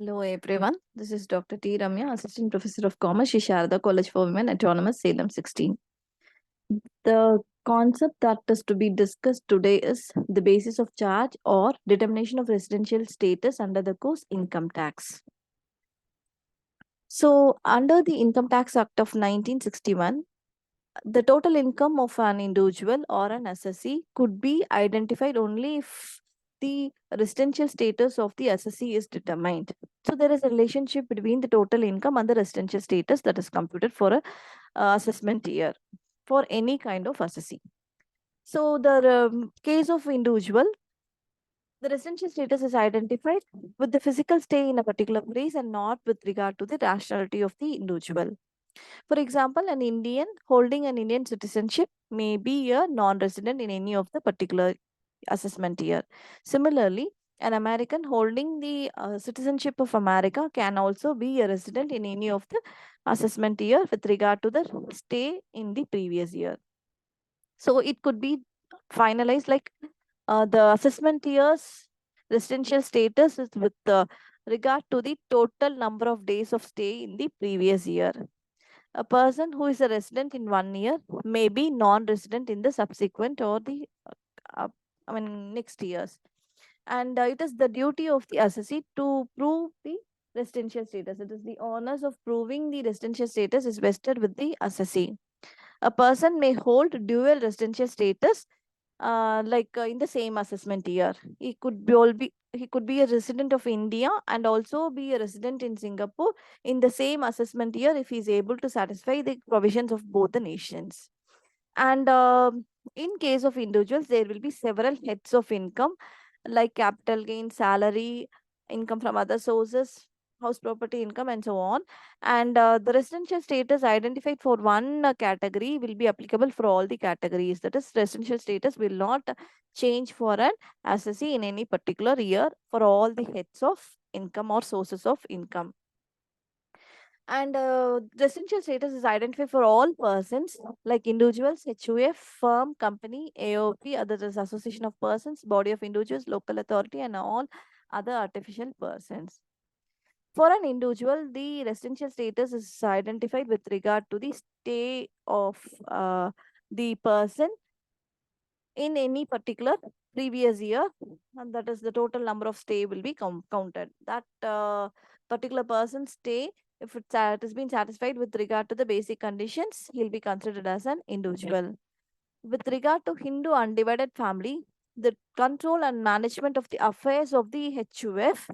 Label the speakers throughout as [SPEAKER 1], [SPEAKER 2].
[SPEAKER 1] Hello everyone, this is Dr. T. Ramya, Assistant Professor of Commerce, Sri Sharada College for Women, Autonomous, Salem 16. The concept that is to be discussed today is the basis of charge or determination of residential status under the course income tax. So, under the Income Tax Act of 1961, the total income of an individual or an assessee could be identified only if the residential status of the assessee is determined. So there is a relationship between the total income and the residential status that is computed for a assessment year for any kind of assessee. So the case of individual, the residential status is identified with the physical stay in a particular place and not with regard to the nationality of the individual. For example, an Indian holding an Indian citizenship may be a non-resident in any of the particular assessment year. Similarly, an American holding the citizenship of America can also be a resident in any of the assessment year with regard to the stay in the previous year. So it could be finalized like the assessment year's residential status is with regard to the total number of days of stay in the previous year. A person who is a resident in 1 year may be non-resident in the subsequent or the next years. And it is the duty of the assessee to prove the residential status. It is the onus of proving the residential status is vested with the assessee. A person may hold dual residential status in the same assessment year. He could be a resident of India and also be a resident in Singapore in the same assessment year if he is able to satisfy the provisions of both the nations. And in case of individuals, there will be several heads of income like capital gain, salary, income from other sources, house property income, and so on. And the residential status identified for one category will be applicable for all the categories. That is, residential status will not change for an assessee in any particular year for all the heads of income or sources of income. And the essential status is identified for all persons like individuals, HUF, firm, company, AOP, others as association of persons, body of individuals, local authority, and all other artificial persons. For an individual, the residential status is identified with regard to the stay of the person in any particular previous year, and that is the total number of stay will be counted. That particular person's stay, if it has been satisfied with regard to the basic conditions, he'll be considered as an individual. With regard to Hindu undivided family, the control and management of the affairs of the HUF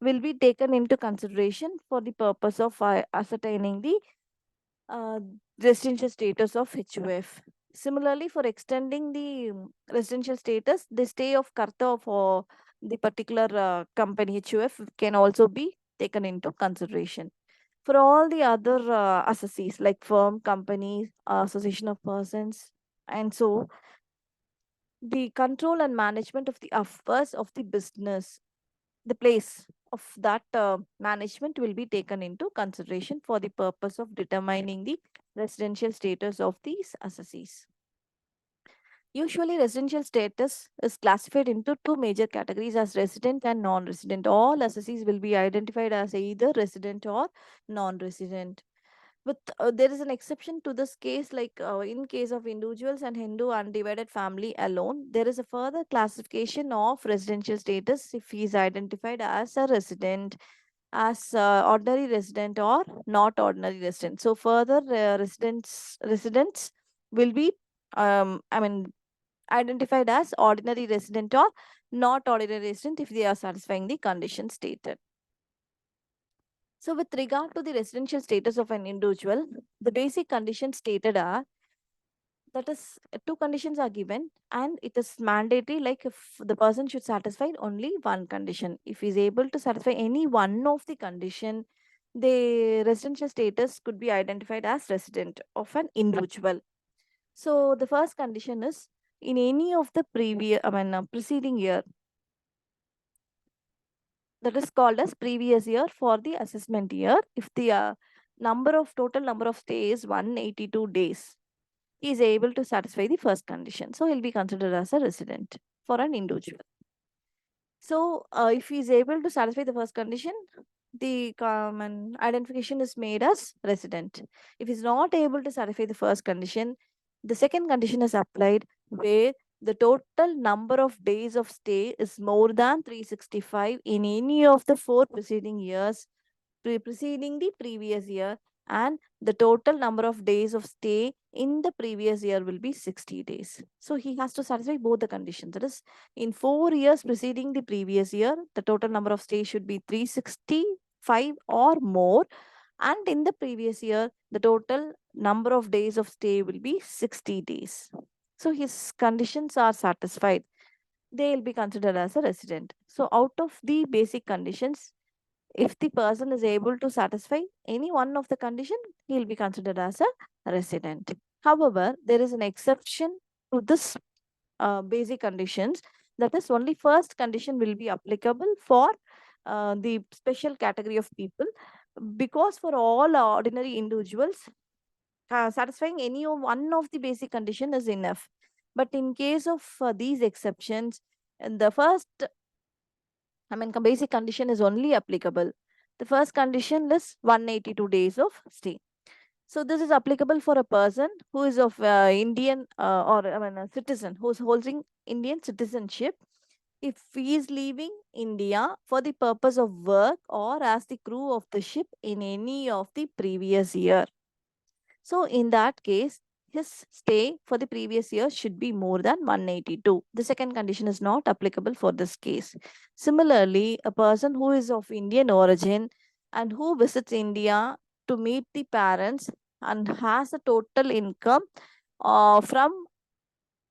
[SPEAKER 1] will be taken into consideration for the purpose of ascertaining the uh, residential status of HUF. Similarly, for extending the residential status, the stay of Karta for the particular company HUF can also be taken into consideration. For all the other assessees like firm, company, association of persons, and so the control and management of the affairs of the business, the place of that management will be taken into consideration for the purpose of determining the residential status of these assessees. Usually, residential status is classified into two major categories as resident and non-resident. All assessees will be identified as either resident or non-resident. But there is an exception to this case, like in case of individuals and Hindu undivided family alone, there is a further classification of residential status if he is identified as a resident, as ordinary resident or not ordinary resident. So further residents will be identified as ordinary resident or not ordinary resident if they are satisfying the conditions stated. So with regard to the residential status of an individual, the basic conditions stated are, that is, two conditions are given and it is mandatory, like if the person should satisfy only one condition. If he is able to satisfy any one of the condition, the residential status could be identified as resident of an individual. So the first condition is in any of the preceding year, that is called as previous year for the assessment year. If the total number of stay is 182 days, he is able to satisfy the first condition. So he'll be considered as a resident for an individual. So if he is able to satisfy the first condition, the common identification is made as resident. If he's not able to satisfy the first condition, the second condition is applied, where the total number of days of stay is more than 365 in any of the 4 preceding years preceding the previous year, and the total number of days of stay in the previous year will be 60 days. So he has to satisfy both the conditions. That is, in 4 years preceding the previous year, the total number of stay should be 365 or more, and in the previous year, the total number of days of stay will be 60 days. So his conditions are satisfied, they will be considered as a resident. So out of the basic conditions, if the person is able to satisfy any one of the condition, he will be considered as a resident. However, there is an exception to this basic conditions. That is, only first condition will be applicable for the special category of people, because for all ordinary individuals, satisfying any one of the basic condition is enough. But in case of these exceptions, the first basic condition is only applicable. The first condition is 182 days of stay. So this is applicable for a person who is of Indian or a citizen who is holding Indian citizenship. If he is leaving India for the purpose of work or as the crew of the ship in any of the previous year. So in that case, his stay for the previous year should be more than 182. The second condition is not applicable for this case. Similarly, a person who is of Indian origin and who visits India to meet the parents and has a total income from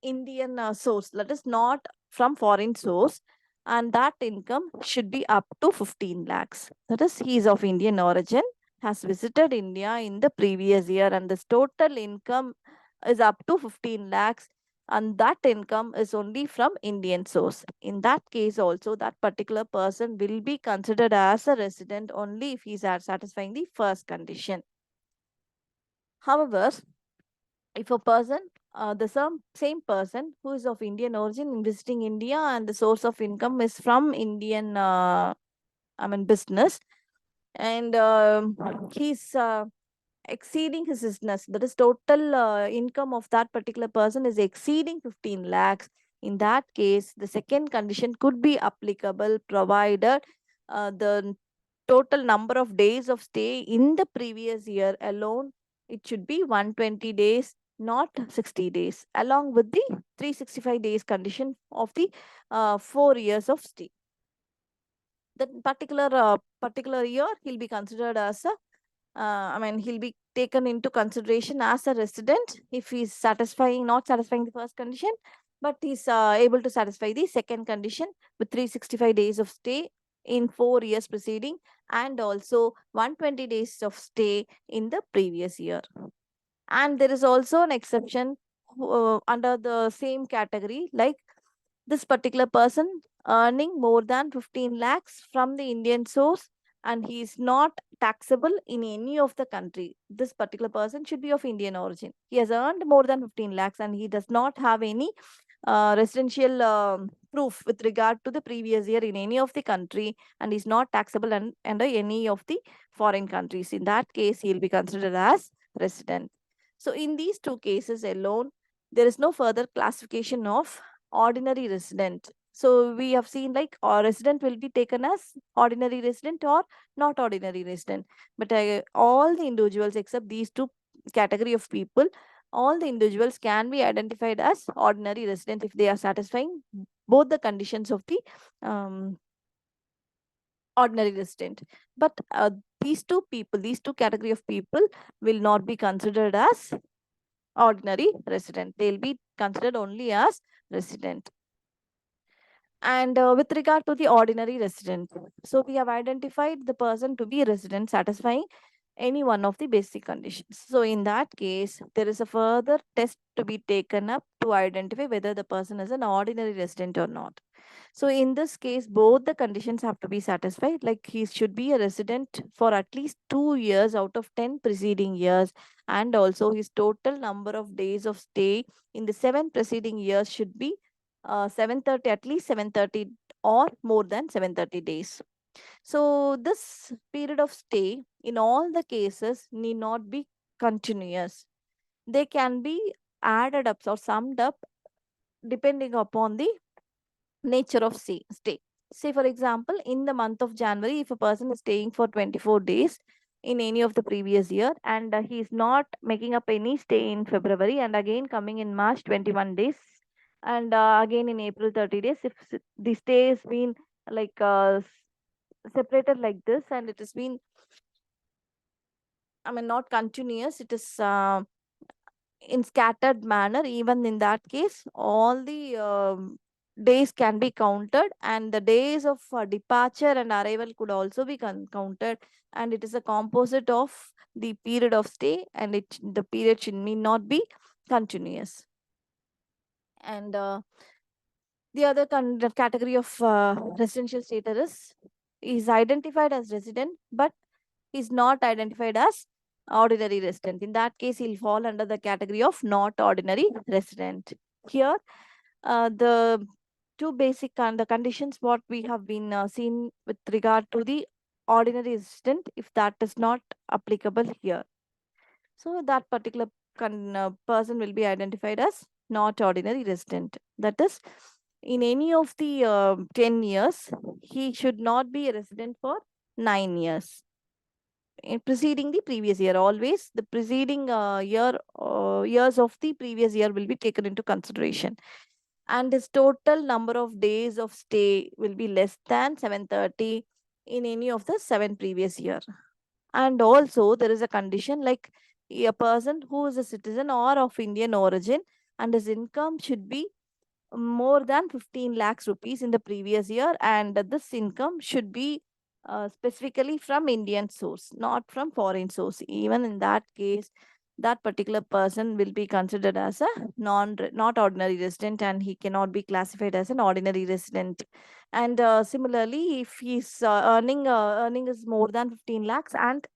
[SPEAKER 1] Indian source, that is not from foreign source, and that income should be up to 15 lakhs. That is, he is of Indian origin, has visited India in the previous year, and this total income is up to 15 lakhs, and that income is only from Indian source. In that case also, that particular person will be considered as a resident only if he is satisfying the first condition. However, if a person, the same person who is of Indian origin visiting India and the source of income is from Indian, business, and he's exceeding his business, that is total income of that particular person is exceeding 15 lakhs. In that case, the second condition could be applicable, provided the total number of days of stay in the previous year alone, it should be 120 days, not 60 days, along with the 365 days condition of the 4 years of stay. That particular year, he'll be considered as a he'll be taken into consideration as a resident if he's not satisfying the first condition, but he's able to satisfy the second condition with 365 days of stay in 4 years preceding, and also 120 days of stay in the previous year. And there is also an exception under the same category, like this particular person earning more than 15 lakhs from the Indian source, and he is not taxable in any of the country. This particular person should be of Indian origin. He has earned more than 15 lakhs and he does not have any residential proof with regard to the previous year in any of the country, and is not taxable under any of the foreign countries. In that case, he will be considered as resident. So in these two cases alone, there is no further classification of ordinary resident. So we have seen, like, our resident will be taken as ordinary resident or not ordinary resident. But all the individuals except these two category of people, all the individuals can be identified as ordinary resident if they are satisfying both the conditions of the ordinary resident. But these two category of people will not be considered as ordinary resident. They'll be considered only as resident. And with regard to the ordinary resident, so we have identified the person to be a resident satisfying any one of the basic conditions. So in that case, there is a further test to be taken up to identify whether the person is an ordinary resident or not. So in this case, both the conditions have to be satisfied. Like, he should be a resident for at least 2 years out of 10 preceding years, and also his total number of days of stay in the 7 preceding years should be 730, at least 730 or more than 730 days. So this period of stay in all the cases need not be continuous. They can be added up or summed up depending upon the nature of stay. Say, for example, in the month of January, if a person is staying for 24 days in any of the previous year and he is not making up any stay in February and again coming in March 21 days and again in April 30 days, if the stay has been like separated like this and it has been, I mean, not continuous, it is in scattered manner, even in that case all the days can be counted and the days of departure and arrival could also be counted, and it is a composite of the period of stay, and the period should need not be continuous. And the other the category of residential status is identified as resident but is not identified as ordinary resident. In that case, he'll fall under the category of not ordinary resident. Here, the two basic the conditions what we have been seen with regard to the ordinary resident, if that is not applicable here, so that particular person will be identified as not ordinary resident. That is, in any of the 10 years, he should not be a resident for 9 years in preceding the previous year. Always the preceding years of the previous year will be taken into consideration, and his total number of days of stay will be less than 730 in any of the 7 previous year. And also there is a condition like a person who is a citizen or of Indian origin and his income should be more than 15 lakhs rupees in the previous year, and this income should be specifically from Indian source, not from foreign source. Even in that case, that particular person will be considered as a not ordinary resident, and he cannot be classified as an ordinary resident. And similarly, if he's earning is more than 15 lakhs and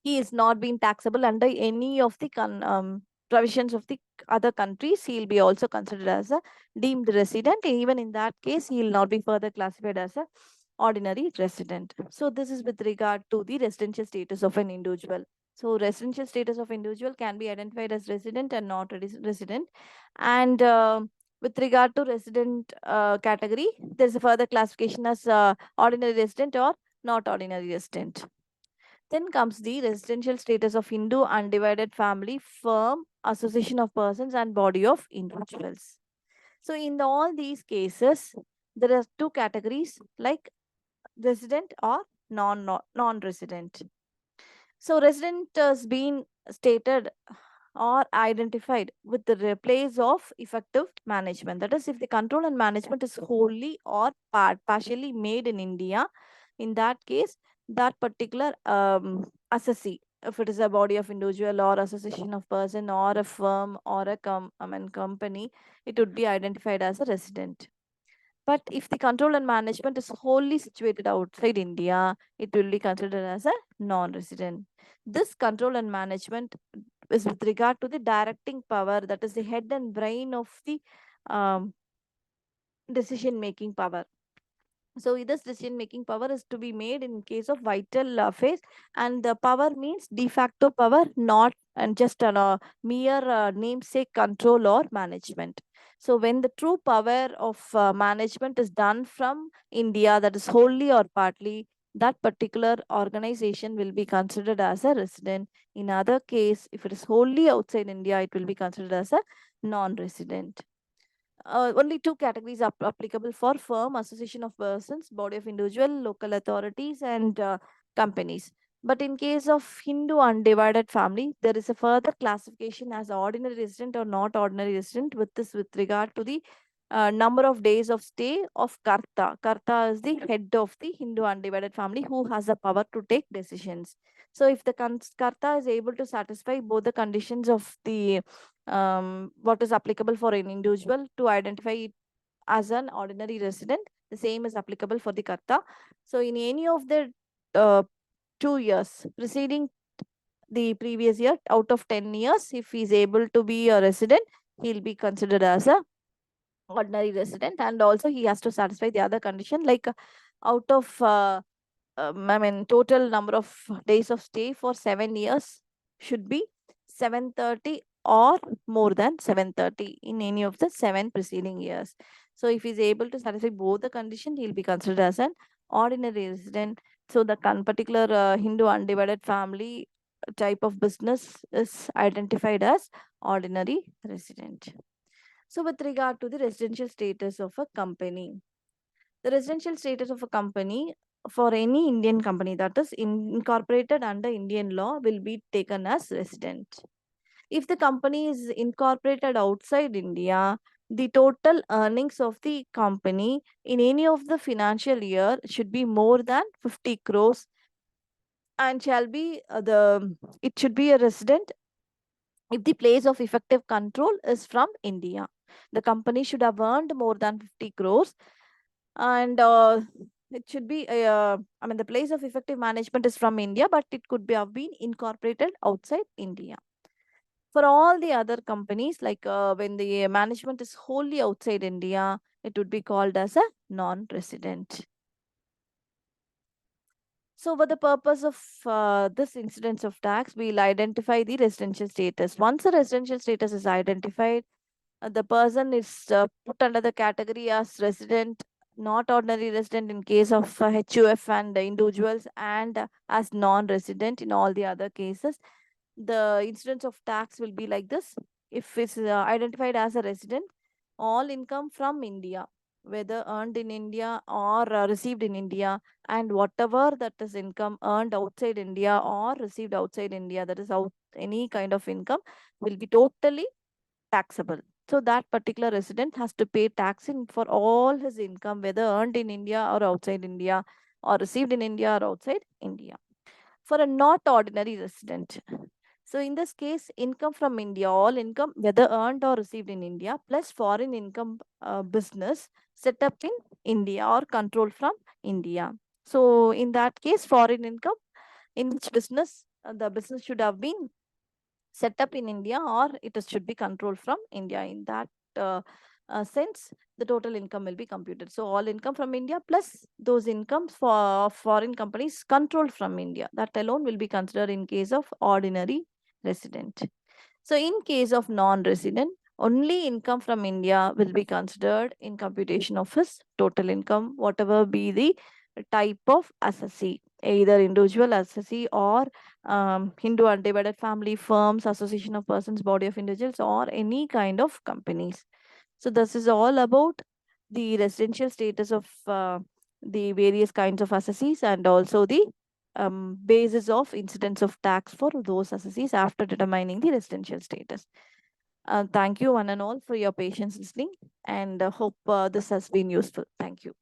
[SPEAKER 1] he is not being taxable under any of the provisions of the other countries, he will be also considered as a deemed resident. Even in that case, he will not be further classified as a ordinary resident. So this is with regard to the residential status of an individual. So residential status of individual can be identified as resident and not resident. And with regard to resident category, there is a further classification as ordinary resident or not ordinary resident. Then comes the residential status of Hindu undivided family, firm, association of persons, and body of individuals. So, in all these cases, there are two categories like resident or non-resident. So, resident has been stated or identified with the place of effective management. That is, if the control and management is wholly or partially made in India, in that case, that particular assessee, if it is a body of individual or association of person or a firm or a company, it would be identified as a resident. But if the control and management is wholly situated outside India, it will be considered as a non-resident. This control and management is with regard to the directing power, that is the head and brain of the decision making power. So this decision making power is to be made in case of vital affairs, and the power means de facto power, not and just a mere namesake control or management. So when the true power of management is done from India, that is wholly or partly, that particular organization will be considered as a resident. In other case, if it is wholly outside India, it will be considered as a non-resident. Only two categories are applicable for firm, association of persons, body of individual, local authorities, and companies. But in case of Hindu undivided family, there is a further classification as ordinary resident or not ordinary resident, with regard to the number of days of stay of Karta. Karta is the head of the Hindu undivided family who has the power to take decisions. So if the Karta is able to satisfy both the conditions of the what is applicable for an individual to identify it as an ordinary resident, the same is applicable for the Karta. So in any of the 2 years preceding the previous year, out of 10 years, if he is able to be a resident, he'll be considered as a ordinary resident, and also he has to satisfy the other condition, like out of total number of days of stay for 7 years should be 730 or more than 730 in any of the 7 preceding years. So if he's able to satisfy both the condition, he'll be considered as an ordinary resident. So the particular Hindu undivided family type of business is identified as ordinary resident. So with regard to the residential status of a company, the residential status of a company for any Indian company that is incorporated under Indian law will be taken as resident. If the company is incorporated outside India, the total earnings of the company in any of the financial year should be more than 50 crores and shall be it should be a resident if the place of effective control is from India. The company should have earned more than 50 crores and it should be the place of effective management is from India, but it could be have been incorporated outside India. For all the other companies, like when the management is wholly outside India, it would be called as a non-resident. So for the purpose of this incidence of tax, we'll identify the residential status. Once the residential status is identified, the person is put under the category as resident, not ordinary resident in case of HUF and individuals, and as non-resident in all the other cases. The incidence of tax will be like this. If it's identified as a resident, all income from India, whether earned in India or received in India, and whatever that is income earned outside India or received outside India, that is any kind of income, will be totally taxable. So that particular resident has to pay tax for all his income, whether earned in India or outside India, or received in India or outside India. For a not ordinary resident, so in this case, income from India, all income, whether earned or received in India, plus foreign income business set up in India or controlled from India. So in that case, foreign income in which business, the business should have been set up in India or should be controlled from India. In that sense, the total income will be computed. So all income from India plus those incomes for foreign companies controlled from India, that alone will be considered in case of ordinary resident. So in case of non-resident, only income from India will be considered in computation of his total income, whatever be the type of assessee, either individual assessee or Hindu undivided family, firms, association of persons, body of individuals, or any kind of companies. So this is all about the residential status of the various kinds of assessees and also the basis of incidence of tax for those assessees after determining the residential status. Thank you one and all for your patience listening, and hope this has been useful. Thank you.